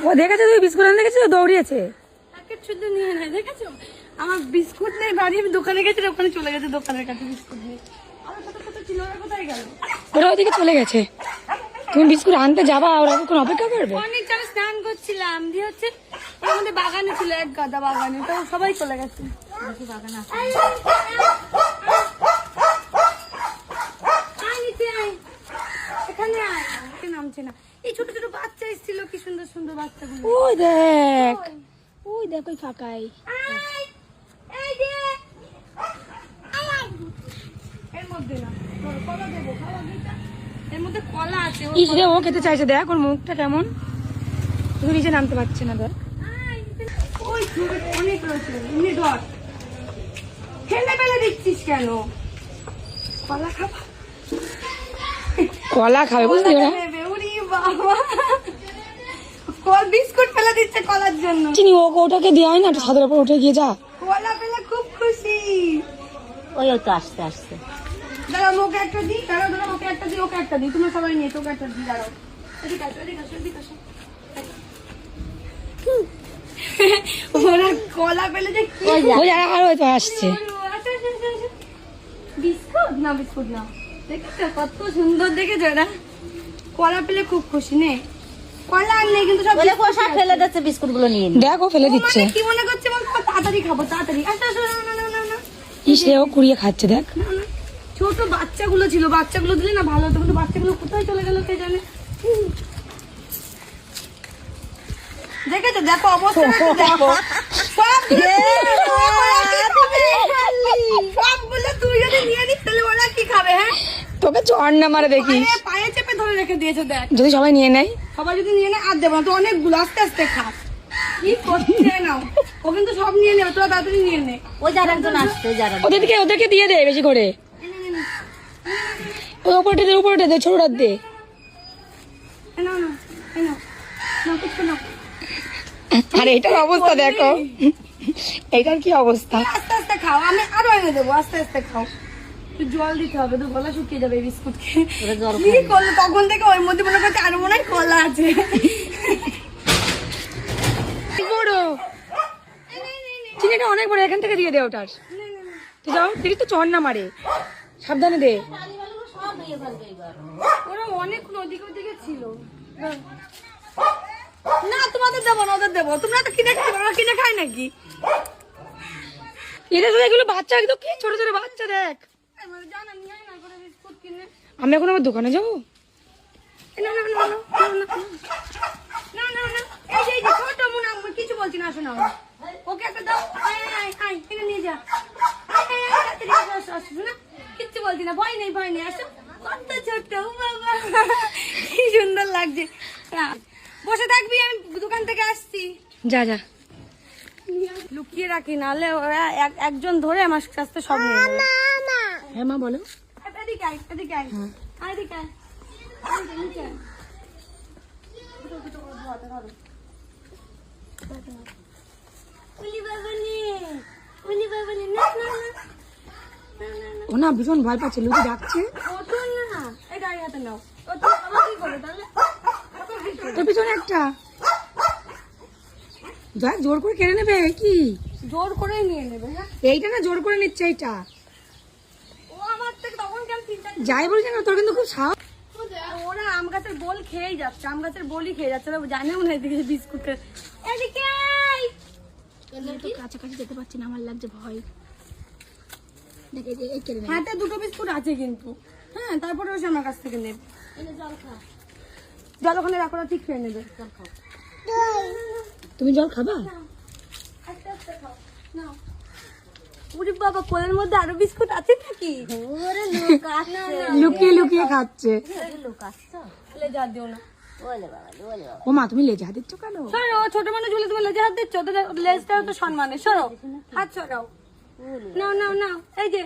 ও দেখেছো তুমি বিস্কুট আনতে গেছো দৌড়িয়েছে। প্যাকেট শুধু নিয়ে নেয় দেখেছো। আমার বিস্কুট নেই বাড়ি, আমি দোকানে গেছি, ওখানে চলে গেছে দোকানের কাছে বিস্কুট নেই। আমার সাথে সাথে ছিল, ওরা কোথায় গেল? ওরা ওইদিকে চলে গেছে। তুমি বিস্কুট আনতে যাবা, ওরা এখন অপেক্ষা করবে। অনেক আমি স্নান করছিলাম দিয়ে হচ্ছে আমাদের বাগানে ছিল এক গাদা বাগানে, তো সবাই চলে গেছে। বাগানে এখানে আয়, নামছে না। এই ছোট ছোট বাচ্চা এসেছিল, কি সুন্দর সুন্দর বাচ্চাগুলো। ওই দেখ, ওই দেখ ওই ফাঁকাই। এর মধ্যে না কলা দেবো, খাওয়া দিটা। এর মধ্যে কলা আছে। ইস রে, ও খেতে চাইছে, দেখ ওর মুখটা কেমন। তুমি নিচে নামতে পারছে না, দেখ। ওই অনেক রয়েছে, এমনি ধর। ফেলে ফেলে দিচ্ছিস কেন? কলা খাবা? কলা খাবে বুঝলি ওরা। বিস্কুট ফেলে দিচ্ছে কলার জন্য। চিনি ওটাকে দিয়ে হয় না, একটু ছাদের উপর উঠে গিয়ে যা। কলা পেলে খুব খুশি। ওই তো আসতে আসতে দাঁড়াও, ওকে একটা দিই, দাঁড়াও দাঁড়াও, ওকে একটা দিই, ওকে একটা দিই, তোমরা সবাই নিয়ে তোকে একটা দিই, দাঁড়াও। এদিকে আসো, এদিকে আসো, এদিকে আসো। ওরা কলা পেলে যে কি ওই যারা আর ওই তো আসছে। বিস্কুট না, বিস্কুট না, দেখেছো কত সুন্দর দেখেছো? এরা কলা পেলে খুব খুশি। নে কলা আর নেই, কিন্তু সব বলে পোষা ফেলে দিচ্ছে বিস্কুট গুলো নিয়ে দেখ ও ফেলে দিচ্ছে। কি মনে করছে বলতো, তাড়াতাড়ি খাবো তাড়াতাড়ি। আসো আসো, না না না না, ইস রে, ও কুড়িয়ে খাচ্ছে দেখ। ছোট বাচ্চাগুলো ছিল, বাচ্চাগুলো দিলে না ভালো হতো, কিন্তু বাচ্চাগুলো কোথায় চলে গেল কে জানে। দেখেছো, দেখো অবস্থা দেখো। সবগুলো তুই যদি নিয়ে নিস তাহলে ওরা কি খাবে? হ্যাঁ, তোকে চড় না মারে দেখিস। পায়ে চেপে ধরে রেখে দিয়েছো। দেখ যদি সবাই নিয়ে নেয়। সবাই যদি নিয়ে নেয় আর দেবো না তো, অনেকগুলো, আস্তে আস্তে খাস। কি করছে নাও, ও কিন্তু সব নিয়ে নেবে, তোরা তাড়াতাড়ি নিয়ে নে। ওই যারা একজন আসছে, ওই যারা ওদেরকে দিয়ে দে বেশি করে। ওই উপরটা দে, উপরটা দে, ছোটটা দে। নাও নাও, নাও নাও, কিছু নাও। আরে এটার অবস্থা দেখো, এইটার কি অবস্থা। আস্তে আস্তে খাও, আমি আরো এনে দেবো, আস্তে আস্তে খাও। তুই জল দিতে হবে, তো গলা শুকিয়ে যাবে বিস্কুট খেয়ে। ওরা জল কি করলো তখন থেকে, ওর মধ্যে মনে করছে আরো মনে হয় কলা আছে। বড় চিনিটা অনেক বড়, এখান থেকে দিয়ে দে ওটার। তুই যাও, দেখি তো চড় না মারে, সাবধানে দে। ওরা অনেক নদীকে ওদিকে ছিল। না তোমাদের দেবো না, ওদের দেবো। তোমরা তো কিনে খাই, ওরা কিনে খায় নাকি? এটা তো এগুলো বাচ্চা, একদম কি ছোট ছোট বাচ্চা দেখ। জানা নিয়ে আয় না করে বিস্কুট কিনে। আমি এখন আমার দোকানে যাবো। না না না না না না না, এই যে এই যে ছোট মুনা, আমি কিছু বলছি না, আসো না। ওকে একটা দাও, আয় আয় আয়, এনে নিয়ে যা। আয় আয় আয়, তাড়াতাড়ি আসো, আসো, আসো না, কিচ্ছু বলছি না, ভয় নেই, ভয় নেই, আসো। কত ছোট, ও বাবা, কি সুন্দর লাগছে। বসে থাকবি, আমি দোকান থেকে আসছি। যা যা। লুকিয়ে রাখি, নাহলে ওরা একজন ধরে আমার কাছে সব নিয়ে নেবে। হ্যাঁ মা বলো। এদিকে আয়, এদিকে আয়, আয় এদিকে আয়, এদিকে আয়। উলি বাবালি, উলি বাবালি, না না না না না না, ও না ভীষণ ভয় পাচ্ছে, লুচি ডাকছে। ওঠো না, এই গাড়ি হাতে নাও। ও তো আবার কি করবে তাহলে? তোর পিছনে একটা দেখ, জোর করে কেড়ে নেবে কি? জোর করে নিয়ে নেবে। হ্যাঁ, এইটা না জোর করে নিচ্ছে, এইটা ও আমার থেকে তখন কেন চিন্তা। যাই বলছি না, তোর কিন্তু খুব সাহস। ওরা আম গাছের বোল খেয়েই যাচ্ছে, আম গাছের বোলই খেয়ে যাচ্ছে, ওরা জানেও না এদিকে বিস্কুটের। এদিকে আয়। তো কাছাকাছি যেতে পারছি না, আমার লাগছে ভয়। দেখ এই যে এই কেড়ে নেবে। হাতে দুটো বিস্কুট আছে কিন্তু। হ্যাঁ, তারপরে ওসে আমার কাছ থেকে নেবে। জল ওখানে রাখো, ঠিক খেয়ে নেবে। তুমি জল খাবা? আস্তে আস্তে খাও, নাও। ওরে বাবা, কোলের মধ্যে আরো বিস্কুট আছে নাকি? ওরে লোক আসছে, লুকিয়ে লুকিয়ে খাচ্ছে। লোক আসছে। লেজা দিও না। ওলে বাবা, ওলে বাবা। ও মা, তুমি লেজা দিচ্ছ কেন? সরো, ছোট মানুষ বলে তুমি লেজা হাত দিচ্ছ, ওদের লেজটাও তো সম্মানের। সরো, হাত সরাও। নাও নাও নাও, এই যে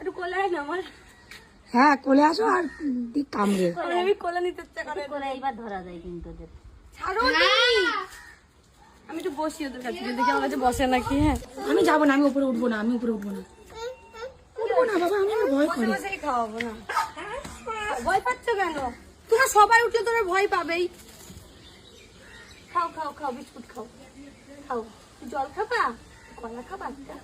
একটু কোলে আয় না আমার। হ্যাঁ, কোলে আসো আর দিক কামড়ে। আমি কোলে নিতে ইচ্ছা করে। করে এইবার ধরা যায় কিন্তু ওদের। ছাড়ো তুমি। আমি একটু বসি ওদের কাছে, দেখি আমার কাছে বসে নাকি। হ্যাঁ, আমি যাবো না, আমি উপরে উঠবো না, আমি উপরে উঠবো না, উঠবো না বাবা, আমি আমার ভয় করে। বসেই খাওয়াবো না। ভয় পাচ্ছ কেন? তোমরা সবাই উঠলে তোরা ভয় পাবেই। খাও খাও খাও বিস্কুট খাও খাও জল খাবা কলা খাবা একটা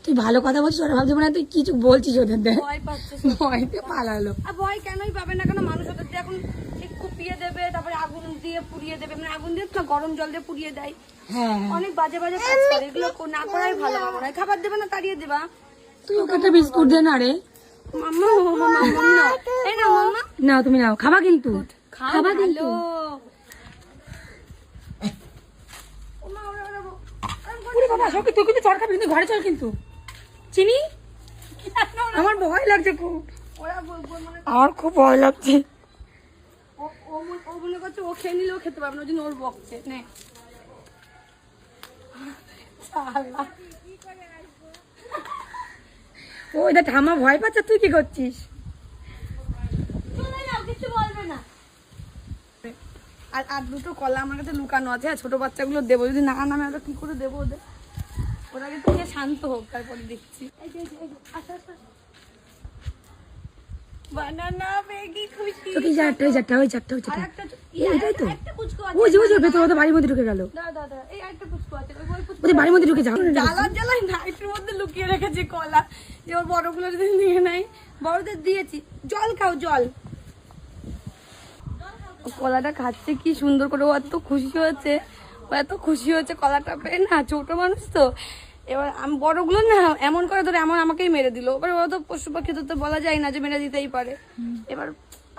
তুই ভালো কথা বলছিস, ওরা ভাবছে মানে তুই কিছু বলছিস ওদের, দেখ ভয় পাচ্ছে ভয়তে পালালো। আর ভয় কেনই পাবে না, কেন মানুষ ওদের দিয়ে এখন ঠিক কুপিয়ে দেবে, তারপরে আগুন দিয়ে পুড়িয়ে দেবে, মানে আগুন দিয়ে না গরম জল দিয়ে পুড়িয়ে দেয়, হ্যাঁ অনেক বাজে বাজে কাজ করে, এগুলো না করাই ভালো। আমার খাবার দেবে না, তাড়িয়ে দেবা। তুই ওকে একটা বিস্কুট দে না রে। মাম্মা মাম্মা না এই না মাম্মা নাও তুমি নাও, খাবা কিন্তু, খাবা কিন্তু। ওরে বাবা সখী তুই কিন্তু চড় খাবি কিন্তু, ঘরে চল কিন্তু। চিনি আমার ভয় লাগছে খুব, ওরা মানে আমার খুব ভয় লাগছে। ও মনে করছে ও খেয়ে নিলেও খেতে পারবে না, ওই জন্য ওর বকছে নে। শালা। ও এটা ঠামা ভয় পাচ্ছে, তুই কি করছিস? কিছু বলবে না। আর আর দুটো কলা আমার কাছে লুকানো আছে, ছোট বাচ্চাগুলো দেবো, যদি না নামে আমরা কি করে দেবো ওদের? ওরা কিন্তু শান্ত হোক, তারপরে দেখছি। বানানা বেগি খুশি। তো কি চারটা ওই চারটা ওই চারটা ওই চারটা, একটা এটাই তো একটা পুচকু আছে। ওই যে ওই যে ভেতরে ওদের বাড়ির মধ্যে ঢুকে গেল, দাদা এই একটা পুচকু আছে, ওই পুচকু ওদের বাড়ির মধ্যে ঢুকে যাও। জ্বালায় নাইটের মধ্যে লুকিয়ে রেখেছি কলা, যে ওর বড়গুলো যদি নিয়ে নেয়। বড়দের দিয়েছি, জল খাও জল। ও কলাটা খাচ্ছে কি সুন্দর করে, ও এত খুশি হয়েছে, ও এত খুশি হয়েছে কলাটা পেয়ে না। ছোট মানুষ তো, এবার আমি বড়গুলো না এমন করে ধরে এমন আমাকেই মেরে দিল। এবার ও তো পশু পাখি তো বলা যায় না যে মেরে দিতেই পারে। এবার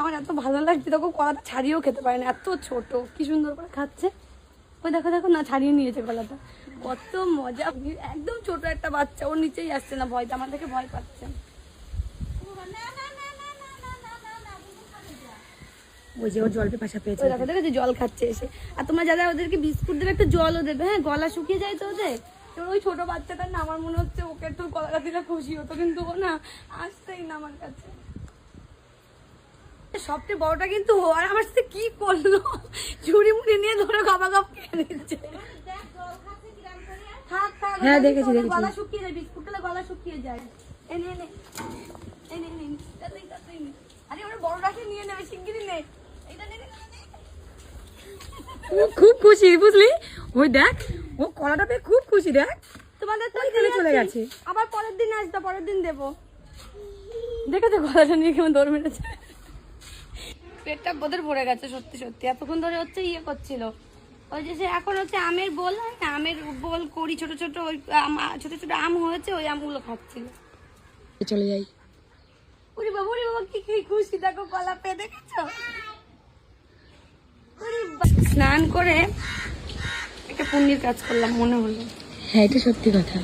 আমার এত ভালো লাগছে, তখন কলাটা ছাড়িয়েও খেতে পারে না, এত ছোট কি সুন্দর করে খাচ্ছে। ওই দেখো দেখো না, ছাড়িয়ে নিয়েছে কলাটা, কত মজা। একদম ছোট একটা বাচ্চা, ওর নিচেই আসছে না, ভয়টা আমার থেকে ভয় পাচ্ছে। ওই যে ওর জল পেপাসা পেয়েছে, ওই দেখো দেখো জল খাচ্ছে এসে। আর তোমরা যারা ওদেরকে বিস্কুট দেবে একটু জলও দেবে, হ্যাঁ গলা শুকিয়ে যায় তো ওদের। এবার ওই ছোট বাচ্চাটার না আমার মনে হচ্ছে ওকে একটু কলাটা দিলে খুশি হতো, কিন্তু ও না আসতেই না আমার কাছে। সবচেয়ে বড়টা কিন্তু ও, আর আমার সাথে কি করলো, ঝুড়ি মুড়ি নিয়ে ধরে গাবা গাব খেয়ে নিচ্ছে। থাক থাক, হ্যাঁ, দেখেছি, ওদের দেখেছি। গলা শুকিয়ে যায়, বিস্কুট খেলে গলা শুকিয়ে যায়। এনে এনে এনে এনে তাড়াতাড়ি তাড়াতাড়ি নে। আরে ওরা বড়টাকে নিয়ে নেবে, শিগগিরই নে। এইটা নে নে নে। ও খুব খুশি বুঝলি, ওই দেখ ও কলাটা পেয়ে খুব খুশি, দেখ তোমাদের তো ওইখানে চলে গেছে। আবার পরের দিন আসবে, পরের দিন দেবো। দেখেছো গলাটা নিয়ে কেমন দৌড় মেরেছে, পেটটা বোধের ভরে গেছে সত্যি সত্যি। এতক্ষণ ধরে হচ্ছে ইয়ে করছিল, ওই যে সে এখন হচ্ছে আমের বোল হয় না, আমের বোল করি ছোট ছোট, ওই ছোট ছোট আম হয়েছে, ওই আমগুলো খাচ্ছিল। চলে যাই। ওরে বাবা কি কি খুশি, দেখো কলা পেয়ে দেখেছো। স্নান করে একটা পুণ্যের কাজ করলাম মনে হলো। হ্যাঁ এটা সত্যি কথা।